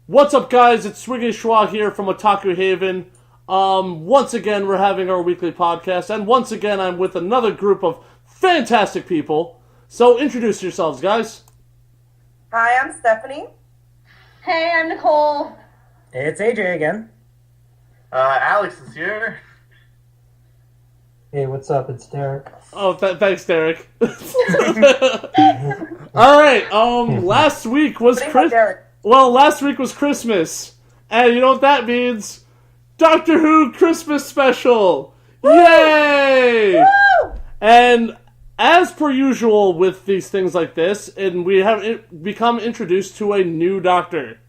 What's up, guys? It's Swiggy Schwa here from Otaku-Haven. Once again, we're having our weekly podcast, and once again, I'm with another group of fantastic people. So, introduce yourselves, guys. Hi, I'm Stephanie. Hey, I'm Nicole. It's AJ again. Alex is here. Hey, what's up? It's Derek. Oh, thanks, Derek. Alright, last week was last week was Christmas. And you know what that means? Doctor Who Christmas special! Woo! Yay! Woo! And as per usual with these things like this, and we have become introduced to a new Doctor.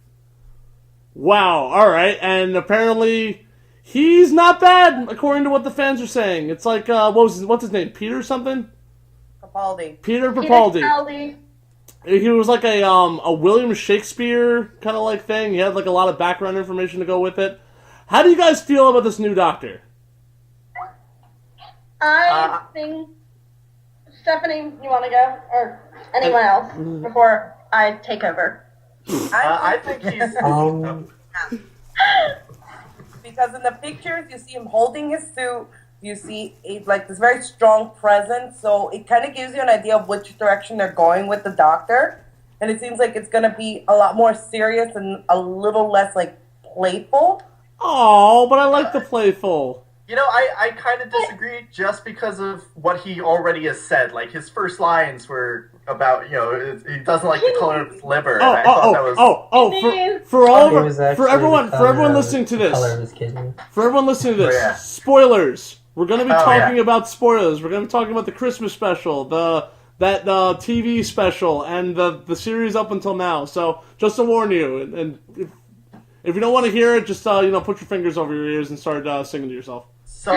Wow, alright, and apparently he's not bad, according to what the fans are saying. It's like, what's his name? Peter something? Capaldi. Peter Capaldi. Capaldi. He was like a William Shakespeare kind of like thing. He had like a lot of background information to go with it. How do you guys feel about this new Doctor? I think... Stephanie, you want to go? Or anyone else before I take over? I think he's... Because in the pictures, you see him holding his suit. You see this very strong presence. So it kind of gives you an idea of which direction they're going with the Doctor. And it seems like it's going to be a lot more serious and a little less, playful. Oh, but I like the playful. You know, I kind of disagree just because of what he already has said. Like, his first lines were about, he doesn't like the color of his liver. For everyone listening to this, spoilers. We're going to be talking about spoilers. We're going to be talking about the Christmas special, that TV special, and the series up until now. So, just to warn you, and if you don't want to hear it, just put your fingers over your ears and start singing to yourself. So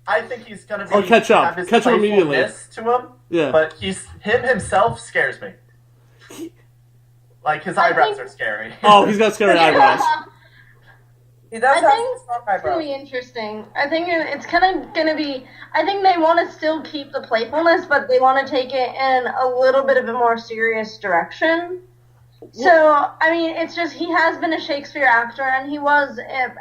I think he's gonna be catch up immediately to him. Yeah, but him himself scares me. Like his eyebrows are scary. Oh, he's got scary eyebrows. He does I think it's gonna be interesting. I think it's kind of gonna be. I think they want to still keep the playfulness, but they want to take it in a little bit of a more serious direction. So, I mean, it's just he has been a Shakespeare actor, and he was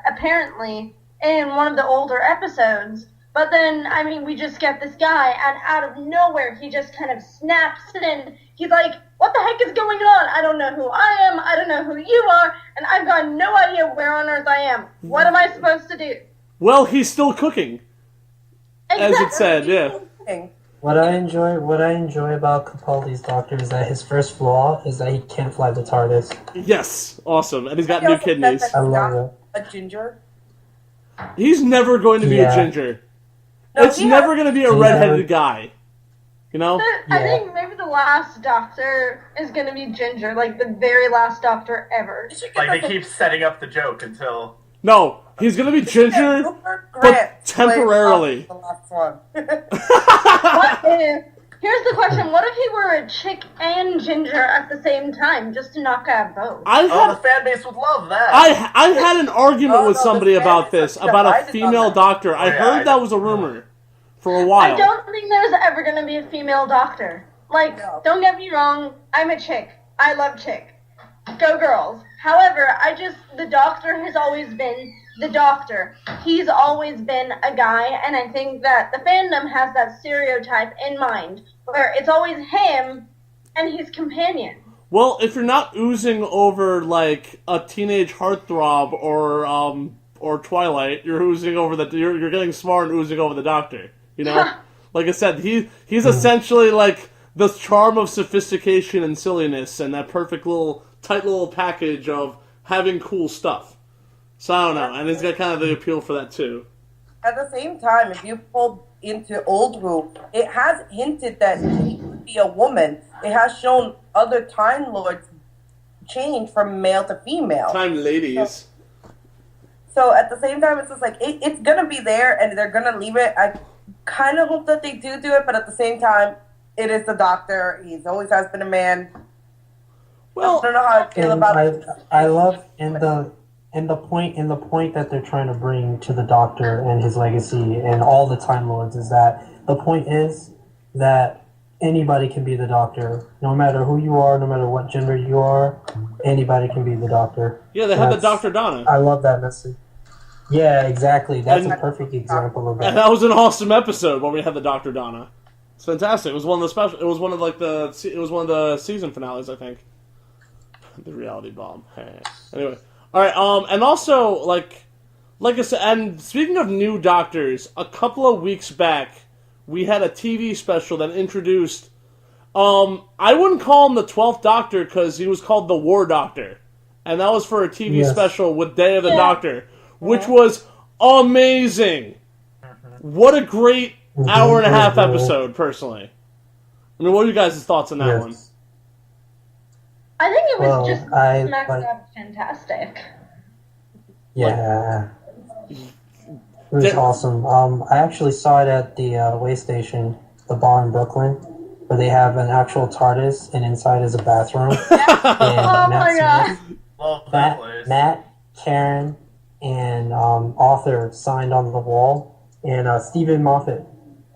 apparently in one of the older episodes. But then, I mean, we just get this guy, and out of nowhere, he just kind of snaps it in. He's like, what the heck is going on? I don't know who I am, I don't know who you are, and I've got no idea where on earth I am. What am I supposed to do? Well, he's still cooking. Exactly. As it said, yeah. What I enjoy about Capaldi's Doctor is that his first flaw is that he can't fly the TARDIS. Yes, awesome, and he's got new kidneys. I love it. A ginger. He's never going to be a ginger. No, it's never going to be a redheaded guy. You know? I think maybe the last Doctor is going to be ginger, like the very last Doctor ever. Like they keep setting up the joke until... No, he's going to be ginger, but temporarily. The last one. Here's the question, what if he were a chick and ginger at the same time, just to knock out both? The fan base would love that. I had an argument with somebody about this, about a female Doctor. I heard that was a rumor for a while. I don't think there's ever going to be a female Doctor. Don't get me wrong, I'm a chick. I love chick. Go girls. However, the Doctor has always been the Doctor. He's always been a guy, and I think that the fandom has that stereotype in mind, where it's always him and his companion. Well, if you're not oozing over, like, a teenage heartthrob or Twilight, you're oozing over you're getting smart and oozing over the Doctor, you know? Like I said, he's essentially, like, the charm of sophistication and silliness and that perfect tight little package of having cool stuff. So I don't know, and he's got kind of the appeal for that too. At the same time, if you pull into Old Who, it has hinted that he could be a woman. It has shown other Time Lords change from male to female. Time ladies. So at the same time, it's just like, it's going to be there, and they're going to leave it. I kind of hope that they do it, but at the same time, it is the Doctor. He's always has been a man. Well, I don't know how I feel about it. I love in the point that they're trying to bring to the Doctor and his legacy and all the Time Lords is that the point is that anybody can be the Doctor. No matter who you are, no matter what gender you are, anybody can be the Doctor. Yeah, they had the Dr. Donna. I love that message. Yeah, exactly. That's a perfect example of that. And that was an awesome episode when we had the Dr. Donna. It's fantastic. It was one of the special. It was one of the season finales, I think. The reality bomb. Anyway, all right. And also like I said, and speaking of new Doctors, a couple of weeks back, we had a TV special that introduced. I wouldn't call him the 12th Doctor because he was called the War Doctor, and that was for a TV special with Day of the Doctor, which was amazing. What a great hour and a half episode, personally. I mean, what are you guys' thoughts on that one? I think it was just smack up fantastic. Yeah. It was awesome. I actually saw it at the way station, the bar in Brooklyn, where they have an actual TARDIS, and inside is a bathroom. And Matt, Karen, and Arthur signed on the wall, and Stephen Moffat.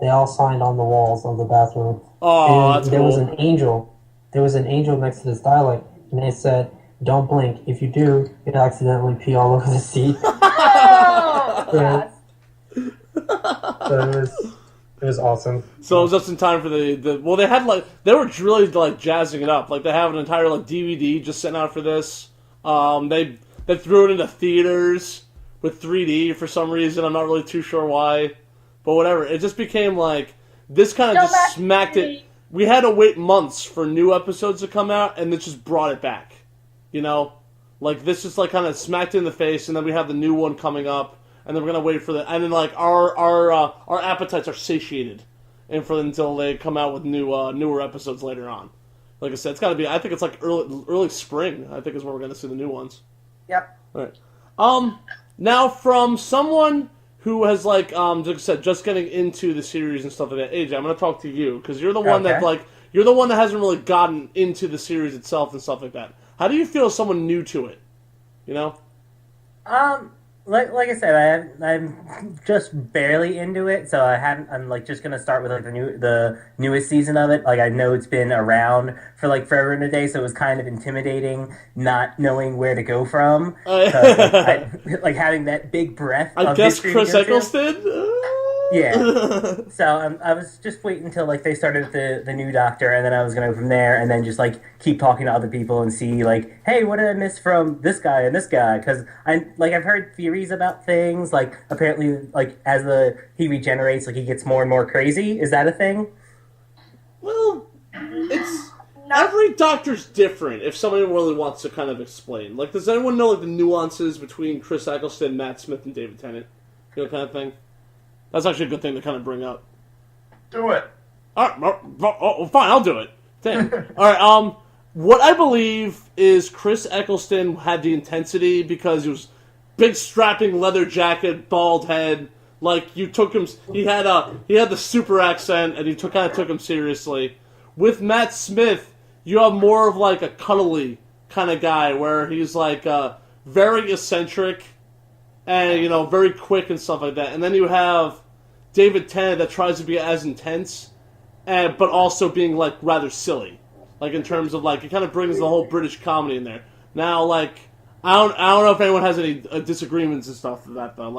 They all signed on the walls of the bathroom. Oh, that's there cool. was an angel. There was an angel next to this dialect, and they said, "Don't blink. If you do, you'll accidentally pee all over the seat." Oh, yes. So it was awesome. So it was just in time for the well, they had they were really jazzing it up. Like they have an entire DVD just sent out for this. They threw it into theaters with 3D for some reason. I'm not really too sure why, but whatever. It just became this kind of just smacked it. We had to wait months for new episodes to come out, and it just brought it back. You know, this just kind of smacked it in the face, and then we have the new one coming up. And then we're gonna wait for and then our appetites are satiated, until they come out with newer episodes later on. Like I said, it's gotta be. I think it's early spring. I think is where we're gonna see the new ones. Yep. All right. Now from someone who has like I said, just getting into the series and stuff like that. AJ, I'm gonna talk to you because you're the one that you're the one that hasn't really gotten into the series itself and stuff like that. How do you feel as someone new to it? You know. Like I said, I'm just barely into it, so I'm just gonna start with the newest season of it. I know it's been around for forever and a day, so it was kind of intimidating not knowing where to go from. Having that big breath. I guess Chris Eccleston. Yeah. So I was just waiting until they started the new Doctor, and then I was gonna go from there, and then just keep talking to other people and see hey, what did I miss from this guy and this guy? Because I've heard theories about things apparently as he regenerates, he gets more and more crazy. Is that a thing? Well, it's every Doctor's different. If somebody really wants to kind of explain, does anyone know the nuances between Chris Eccleston, Matt Smith, and David Tennant? You know, kind of thing. That's actually a good thing to kind of bring up. Do it. All right, fine, I'll do it. Damn. All right. What I believe is Chris Eccleston had the intensity because he was big, strapping leather jacket, bald head. You took him. He had the super accent, and you kind of took him seriously. With Matt Smith, you have more of a cuddly kind of guy, where he's very eccentric, and very quick and stuff like that. And then you have David Tennant that tries to be as intense, but also being rather silly, in terms of it kind of brings the whole British comedy in there. Now, I don't know if anyone has any disagreements and stuff with that though.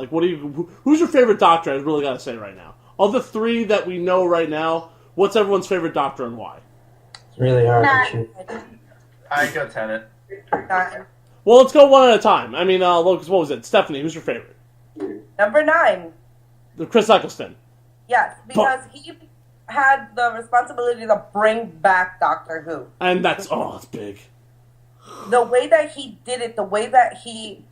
Who's your favorite Doctor? I really gotta say right now. Of the three that we know right now, what's everyone's favorite Doctor and why? It's really hard to choose. I go Tenet. Well, let's go one at a time. I mean, Lucas, what was it? Stephanie, who's your favorite? Number 9. Chris Eccleston. Yes, because he had the responsibility to bring back Doctor Who. And that's big. The way that he did it, the way that he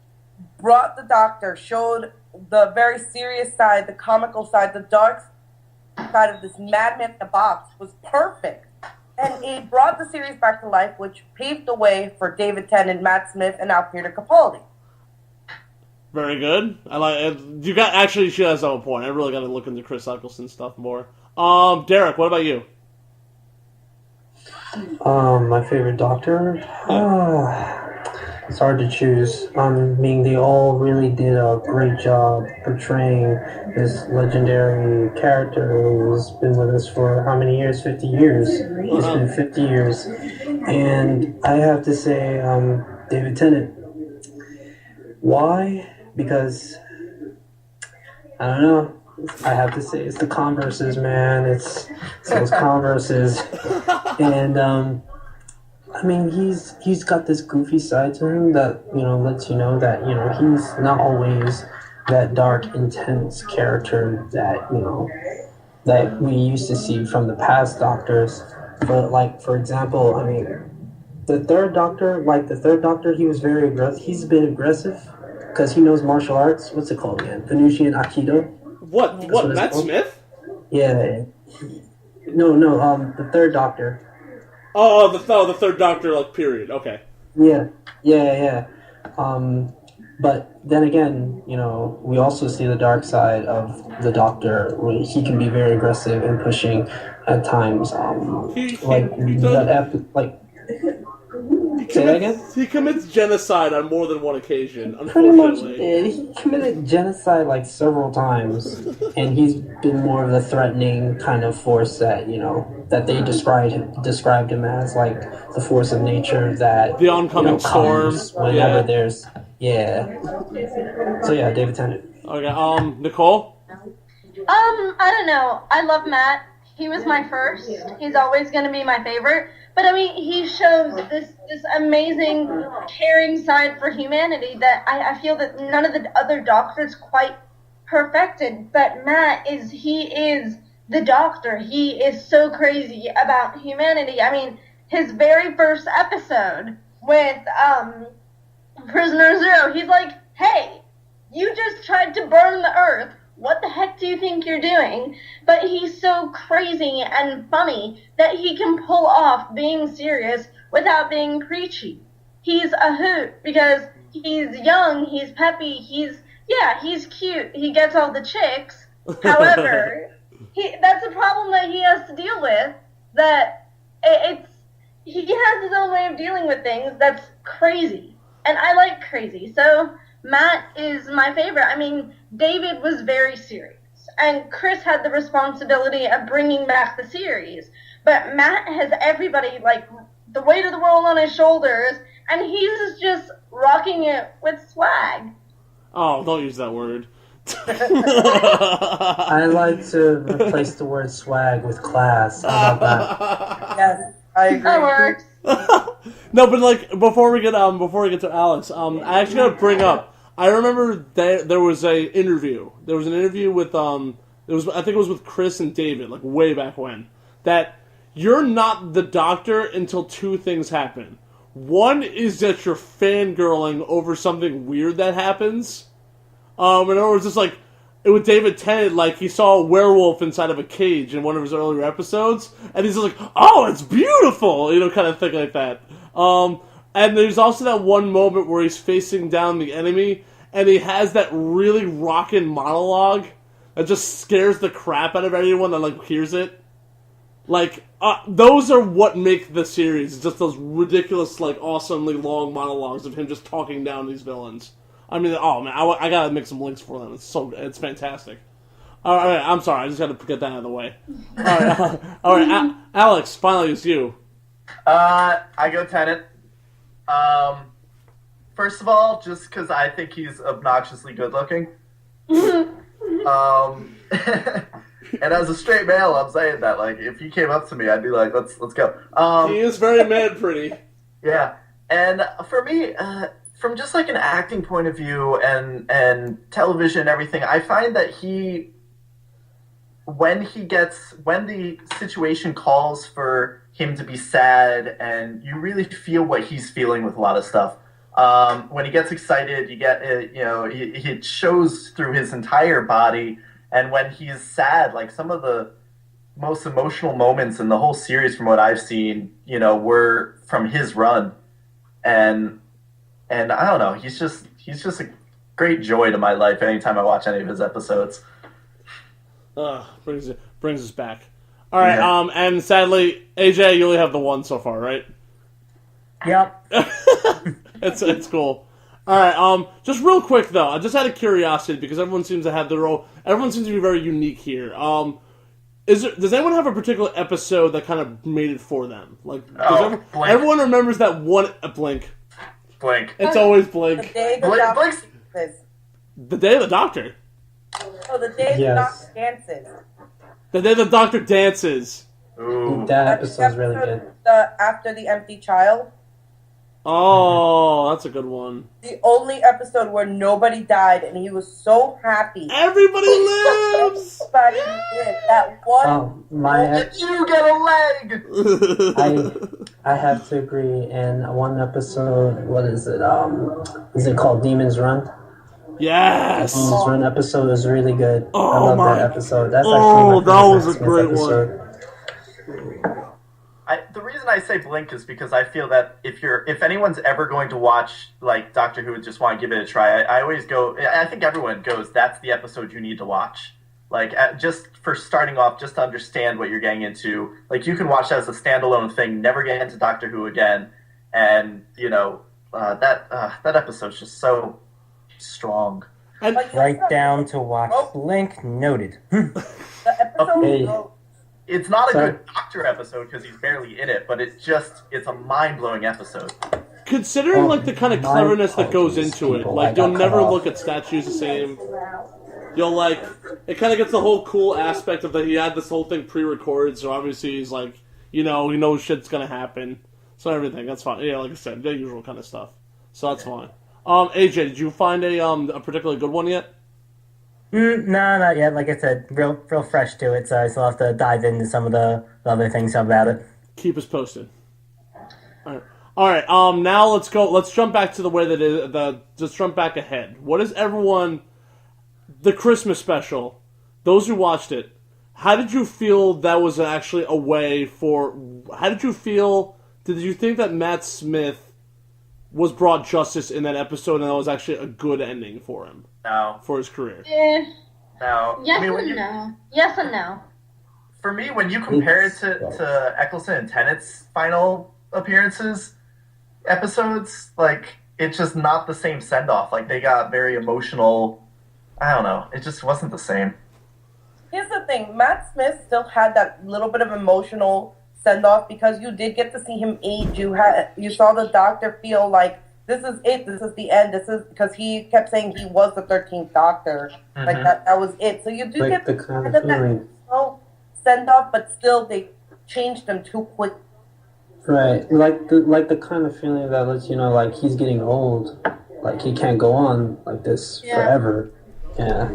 brought the Doctor, showed the very serious side, the comical side, the dark side of this madman in the box was perfect. And it brought the series back to life, which paved the way for David Tennant, Matt Smith, and now Peter Capaldi. Very good. I like it. You got actually. She has a point. I really got to look into Chris Eccleston stuff more. Derek, what about you? My favorite Doctor. It's hard to choose. I mean, they all really did a great job portraying this legendary character who's been with us for how many years? 50 years. It's been 50 years. And I have to say, David Tennant. Why? Because, I don't know. I have to say, it's the Converses, man. It's those Converses. And, I mean, he's got this goofy side to him that, lets you know that, he's not always that dark, intense character that, that we used to see from the past Doctors. But, like, for example, I mean, the third Doctor, he was very aggressive. He's been aggressive because he knows martial arts. What's it called again? Venusian Aikido? What, Matt Smith? Yeah. No, the third Doctor. Oh, the third Doctor, like, period. Okay. Yeah. But then again, we also see the dark side of the Doctor, where he can be very aggressive and pushing at times. Say that again? He commits genocide on more than one occasion, Pretty much unfortunately. did. He committed genocide like several times, and he's been more of the threatening kind of force that that they described him as, like the force of nature that the oncoming storm. Whenever there's So yeah, David Tennant. Okay, Nicole. I don't know. I love Matt. He was my first. He's always going to be my favorite. But I mean, he shows this amazing, caring side for humanity that I feel that none of the other Doctors quite perfected. But Matt is the Doctor. He is so crazy about humanity. I mean, his very first episode with Prisoner Zero, he's like, "Hey, you just tried to burn the Earth. What the heck do you think you're doing?" But he's so crazy and funny that he can pull off being serious without being preachy. He's a hoot because he's young, he's peppy, he's cute, he gets all the chicks. However, that's a problem that he has to deal with, that he has his own way of dealing with things that's crazy. And I like crazy, so Matt is my favorite. I mean, David was very serious, and Chris had the responsibility of bringing back the series. But Matt has everybody, like, the weight of the world on his shoulders, and he's just rocking it with swag. Oh, don't use that word. I like to replace the word swag with class. How about that? Yes, I agree. That works. No, but like before we get to Alex, I actually gotta bring up. I remember there was an interview. There was an interview with I think it was with Chris and David, like way back when. That you're not the Doctor until two things happen. One is that you're fangirling over something weird that happens. In other words, it's like with David Tennant, like he saw a werewolf inside of a cage in one of his earlier episodes, and he's like, "Oh, it's beautiful," kind of thing like that. And there's also that one moment where he's facing down the enemy, and he has that really rockin' monologue that just scares the crap out of anyone that like hears it. Like those are what make the series. Just those ridiculous, like awesomely long monologues of him just talking down these villains. I mean, oh man, I gotta make some links for them. It's fantastic. All right, I'm sorry, I just gotta get that out of the way. All right, Alex, finally it's you. I go Tennant. First of all, just because I think he's obnoxiously good looking. And as a straight male, I'm saying that, like, if he came up to me, I'd be like, let's go. He is very mad pretty. Yeah. And for me, from just like an acting point of view and television and everything, I find that when the situation calls for him to be sad, and you really feel what he's feeling with a lot of stuff. When he gets excited, you get, it shows through his entire body. And when he's sad, like some of the most emotional moments in the whole series, from what I've seen, were from his run. And I don't know, he's just a great joy to my life anytime I watch any of his episodes. Brings us back. All right, Yeah. And sadly, AJ, you only have the one so far, right? Yep. It's cool. All right. Just real quick though, I just out of curiosity because everyone seems to have their own. Everyone seems to be very unique here. Does anyone have a particular episode that kind of made it for them? Like, everyone remembers that one Blink. Blink. It's always Blink. The day the doctor dances. The day the doctor. Oh, the day the doctor dances. The day the doctor dances. Ooh. That episode's really good. After the empty child. Oh, that's a good one. The only episode where nobody died, and he was so happy. Everybody lives. Everybody did that one. You get a leg. I have to agree. In one episode, what is it? Is it called Demons Run? Yes. The Demons Run episode is really good. Oh, I love that episode. That's that was a great episode. one. The reason I say Blink is because I feel that if anyone's ever going to watch like Doctor Who and just want to give it a try, I always go. I think everyone goes. That's the episode you need to watch. Like just for starting off, just to understand what you're getting into. Like you can watch that as a standalone thing. Never get into Doctor Who again, and that episode's just so strong. Write down to watch Blink. Noted. The episode. It's not a good Doctor episode because he's barely in it, but it's a mind-blowing episode. Considering like the kind of cleverness that goes into it, like you'll never look at statues the same. You'll it kind of gets the whole cool aspect of that he had this whole thing pre-recorded, so obviously he's like, he knows shit's gonna happen, so everything that's fine. Yeah, like I said, the usual kind of stuff. So that's fine. AJ, did you find a particularly good one yet? No, not yet. Like I said, real fresh to it, so I still have to dive into some of the other things about it. Keep us posted. All right. Now let's go. Let's jump back to the way that just jump back ahead. What is everyone? The Christmas special. Those who watched it, how did you feel that was actually a way for? How did you feel? Did you think that Matt Smith was brought justice in that episode, and that was actually a good ending for him? No. For his career. No. Yes and no. Yes and no. For me, when you compare it to Eccleston and Tennant's final episodes, like, it's just not the same send-off. Like, they got very emotional. I don't know. It just wasn't the same. Here's the thing. Matt Smith still had that little bit of emotional send-off because you did get to see him age. You saw the doctor feel like, this is it. This is the end. This is because he kept saying he was the 13th Doctor. Mm-hmm. Like that was it. So you do get the kind of feeling. Send off, but still they changed them too quick. Right, like the kind of feeling that lets you know, like he's getting old, like he can't go on like this forever. Yeah.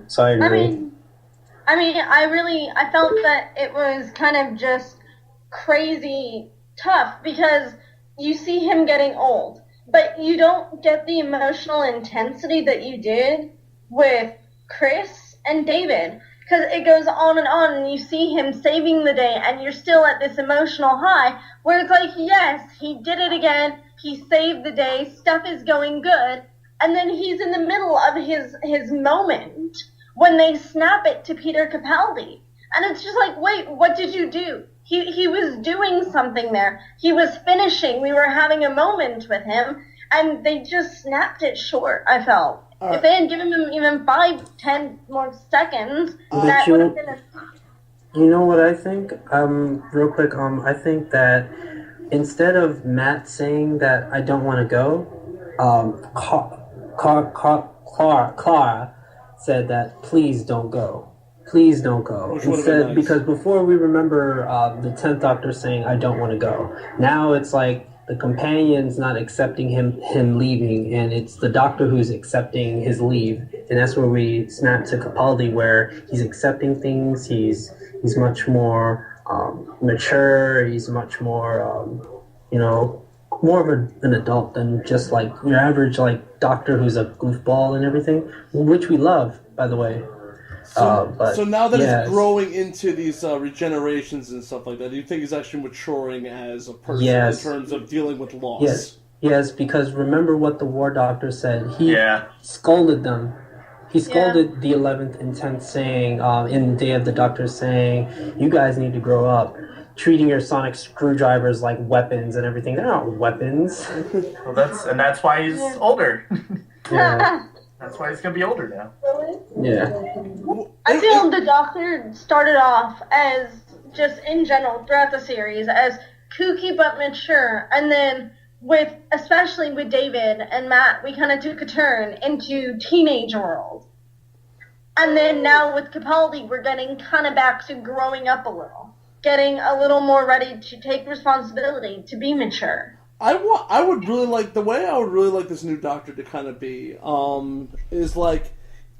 So I agree. I felt that it was kind of just crazy tough because you see him getting old, but you don't get the emotional intensity that you did with Chris and David, because it goes on and you see him saving the day, and you're still at this emotional high, where it's like, yes, he did it again, he saved the day, stuff is going good, and then he's in the middle of his moment when they snap it to Peter Capaldi, and it's just like, wait, what did you do? He was doing something there. He was finishing. We were having a moment with him, and they just snapped it short, I felt. If they had given him even 5-10 more seconds, that would have been a... You know what I think? Real quick, I think that instead of Matt saying that I don't want to go, Clara said that please don't go. Please don't go. Instead, nice. Because before we remember the 10th Doctor saying, I don't want to go. Now it's like the companion's not accepting him leaving, and it's the Doctor who's accepting his leave. And that's where we snap to Capaldi, where he's accepting things, he's much more mature, he's much more, more of an adult than just like your average like Doctor who's a goofball and everything, which we love, by the way. So now that he's growing into these regenerations and stuff like that, do you think he's actually maturing as a person in terms of dealing with loss? Yes, because remember what the War Doctor said. He scolded them. He scolded the 11th and 10th saying, in Day of the Doctor saying, you guys need to grow up. treating your sonic screwdrivers like weapons and everything. They're not weapons. Well, that's why he's older. Yeah. That's why he's gonna be older now. Yeah. I feel the Doctor started off as, just in general, throughout the series, as kooky but mature, and then especially with David and Matt, we kind of took a turn into teenage world. And then now with Capaldi, we're getting kind of back to growing up a little. Getting a little more ready to take responsibility, to be mature. I would really like, the way I would really like this new Doctor to kind of be, is like,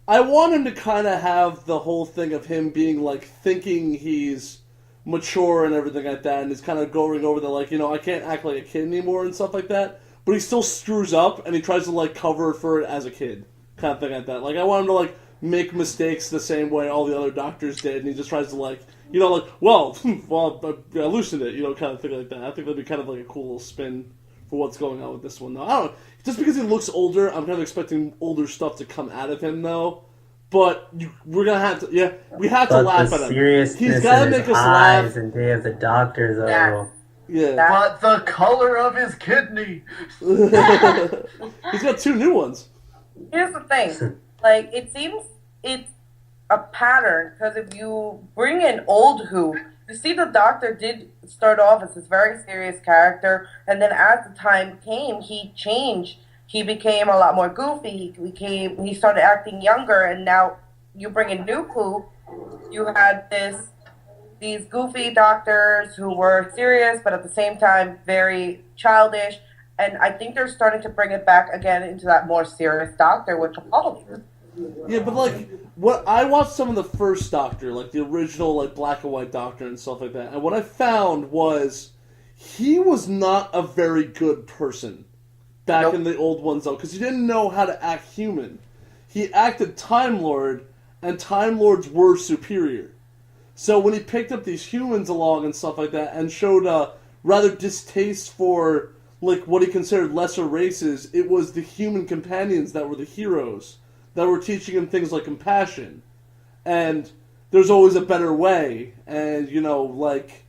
I want him to kind of have the whole thing of him being like, thinking he's mature and everything like that, and he's kind of going over the, like, you know, I can't act like a kid anymore and stuff like that, but he still screws up, and he tries to, like, cover for it as a kid, kind of thing like that. Like, I want him to, like, make mistakes the same way all the other Doctors did, and he just tries to, like, you know, like, well, I loosened it, you know, kind of thing like that. I think that'd be kind of like a cool little spin for what's going on with this one, though. I don't know. Just because he looks older, I'm kind of expecting older stuff to come out of him, though. But we're gonna have to, we have to laugh at him. He's gotta make us laugh. And Day of the Doctor, though. Yeah. But the color of his kidney. He's got 2 new ones. Here's the thing. Like, it seems it's a pattern, because if you bring in old Who, you see the Doctor did start off as this very serious character, and then as the time came, he changed. He became a lot more goofy. He started acting younger, and now you bring in new Who. You had these goofy doctors who were serious, but at the same time very childish. And I think they're starting to bring it back again into that more serious Doctor with Capaldi. Yeah, but like, what I watched some of the first Doctor, like the original, like black and white Doctor and stuff like that, and what I found was he was not a very good person back in the old ones, though, because he didn't know how to act human. He acted Time Lord, and Time Lords were superior. So when he picked up these humans along and stuff like that, and showed a rather distaste for like what he considered lesser races, it was the human companions that were the heroes, that were teaching him things like compassion, and there's always a better way, and, you know, like,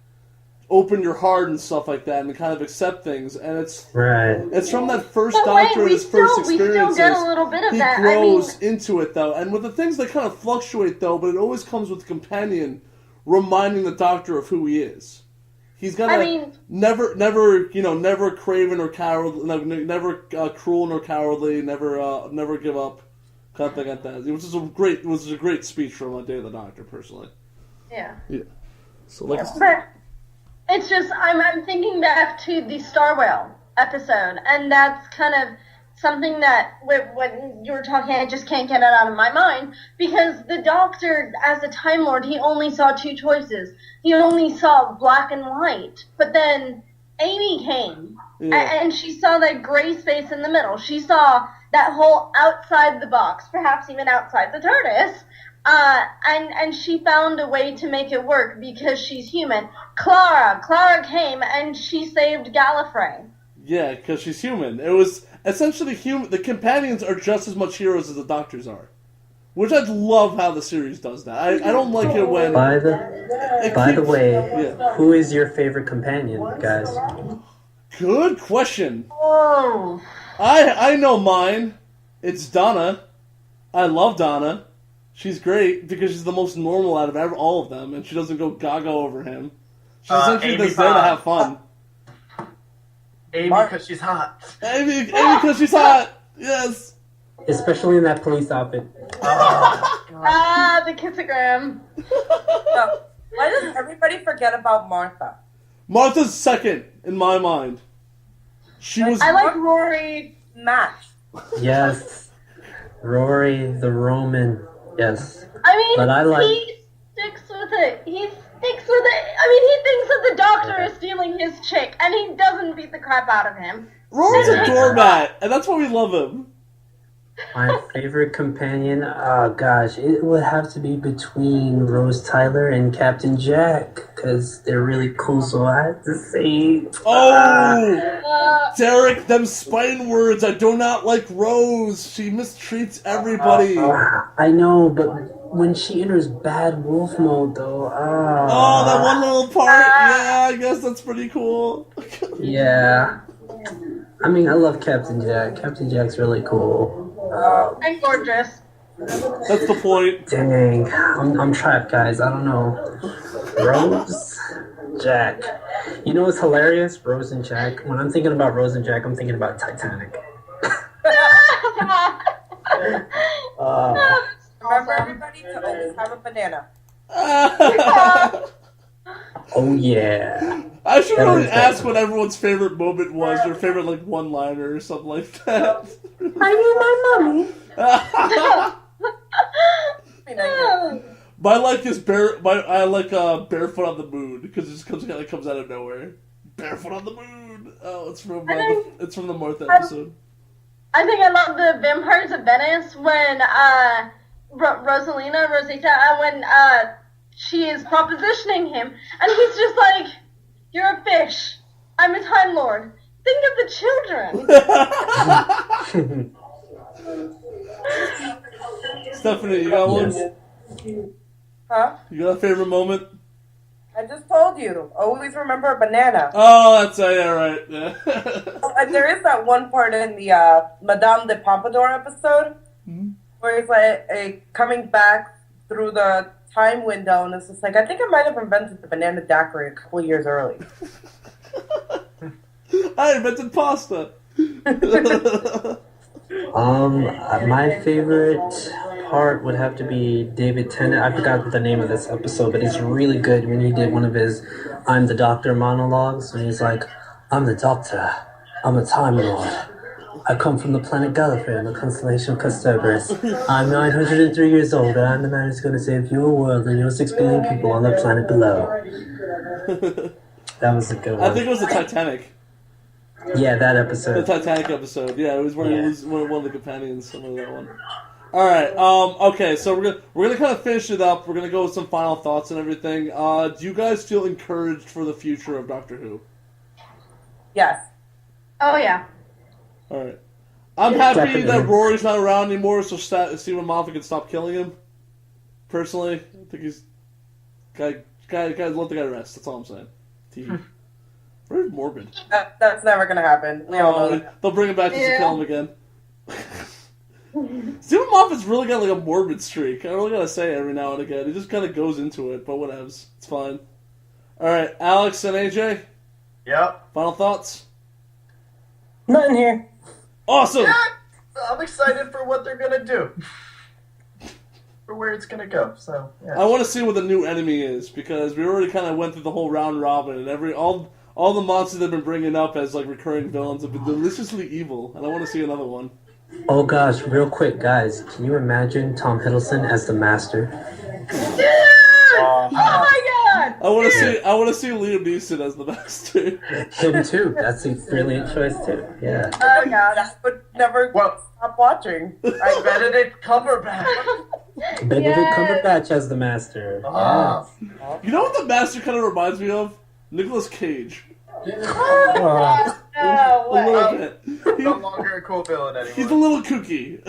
open your heart and stuff like that, and kind of accept things, and it's from that first Doctor and his first experiences. We still get a little bit of he that. grows into it, though, and with the things that kind of fluctuate, though, but it always comes with the companion reminding the Doctor of who he is. He's gonna never craven or cowardly, never cruel nor cowardly, never give up, kind of thing like that. It was a great speech from Day of the Doctor, personally. Yeah. So like. But it's just I'm thinking back to the Star Whale episode, and that's kind of something that when you were talking, I just can't get it out of my mind, because the Doctor, as a Time Lord, he only saw 2 choices. He only saw black and white. But then Amy came, and she saw that gray space in the middle. She saw that whole outside the box, perhaps even outside the TARDIS, and she found a way to make it work because she's human. Clara came, and she saved Gallifrey. Yeah, because she's human. It was essentially human. The companions are just as much heroes as the Doctors are, which I love how the series does that. I don't like it when. By the way, who is your favorite companion, guys? Good question. Oh. I know mine. It's Donna. I love Donna. She's great because she's the most normal out of all of them, and she doesn't go gaga over him. She's essentially just there to have fun. Amy because she's hot. Amy because she's hot. Yes. Especially in that police outfit. The kissogram. So, why does everybody forget about Martha? Martha's second in my mind. I like Rory. Match. Yes. Rory the Roman. Yes. I mean, but he sticks with it. I mean, he thinks that the Doctor is stealing his chick, and he doesn't beat the crap out of him. Rory's a doormat, and that's why we love him. My favorite companion, gosh, it would have to be between Rose Tyler and Captain Jack, because they're really cool, so I have to say... Derek, them spine words, I do not like Rose. She mistreats everybody. I know, but when she enters bad wolf mode, though. Oh, that one little part. Yeah, I guess that's pretty cool. Yeah. I mean, I love Captain Jack. Captain Jack's really cool. And gorgeous. That's the point. Dang, I'm trapped, guys. I don't know. Rose, Jack. You know what's hilarious? Rose and Jack. When I'm thinking about Rose and Jack, I'm thinking about Titanic. Remember, everybody, to always have a banana. Oh yeah. I should That really was ask awesome. what everyone's favorite moment was, or favorite like one-liner or something like that. I need my mommy. My like is I like Barefoot on the Moon because it just comes out of nowhere. Barefoot on the Moon. Oh, it's from the Martha episode. I think I love the Vampires of Venice when Rosita, when she is propositioning him, and he's just like, "You're a fish. I'm a Time Lord. Think of the children." Stephanie, you got one? Huh? You got a favorite moment? I just told you. Always remember a banana. Oh, that's yeah, right. Yeah. And there is that one part in the Madame de Pompadour episode where he's like coming back through the time window, and it's just like, I think I might have invented the banana daiquiri a couple of years early. I invented pasta. My favorite part would have to be David Tennant. I forgot the name of this episode, but it's really good when he did one of his "I'm the Doctor" monologues, and he's like, "I'm the Doctor. I'm a Time Lord. I come from the planet Gallifrey in the constellation of Cerberus. I'm 903 years old, and I'm the man who's going to save your world and your 6 billion people on the planet below." That was a good one. I think it was the Titanic. Yeah, that episode. The Titanic episode. Yeah, it was where he was one of the companions. Some of that one. All right. Okay. So we're gonna kind of finish it up. We're gonna go with some final thoughts and everything. Do you guys feel encouraged for the future of Doctor Who? Yes. Oh yeah. All right. I'm happy Definitely. that Rory's not around anymore, so see when Moffat can stop killing him. Personally, I think he's guy. Let the guy rest. That's all I'm saying. TV. Very morbid. That's never going to happen. We all know that. They'll bring him back just to kill him again. Stephen Moffat's really got like a morbid streak. I really gotta say every now and again. He just kind of goes into it, but whatevs. It's fine. Alright, Alex and AJ? Yep. Final thoughts? Nothing here. Awesome! Yeah, I'm excited for what they're gonna do. For where it's gonna go. So yeah. I want to see what the new enemy is, because we already kind of went through the whole round robin, and all the monsters they've been bringing up as like recurring villains have been deliciously evil, and I want to see another one. Oh gosh, real quick, guys, can you imagine Tom Hiddleston as the Master? Oh my god! I want to see Liam Neeson as the Master. Him too. That's a brilliant choice too. Yeah. Oh, God. I would never stop watching. I Benedict Cumberbatch. Benedict Cumberbatch as the Master. Oh. You know what the Master kind of reminds me of? Nicolas Cage. No A way. little bit. No longer a cool villain anymore. He's a little kooky.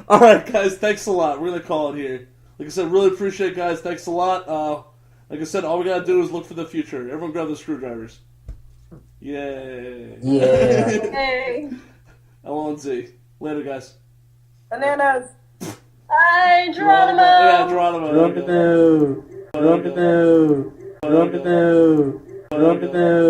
Alright, guys, thanks a lot. We're going to call it here. Like I said, really appreciate it, guys. Thanks a lot. Like I said, all we got to do is look for the future. Everyone grab the screwdrivers. Yay. Yeah. Hey. L1Z. Later, guys. Bananas. Hi, Geronimo. Yeah, Geronimo. There we go. Geronimo. Geronimo. Geronimo. Geronimo.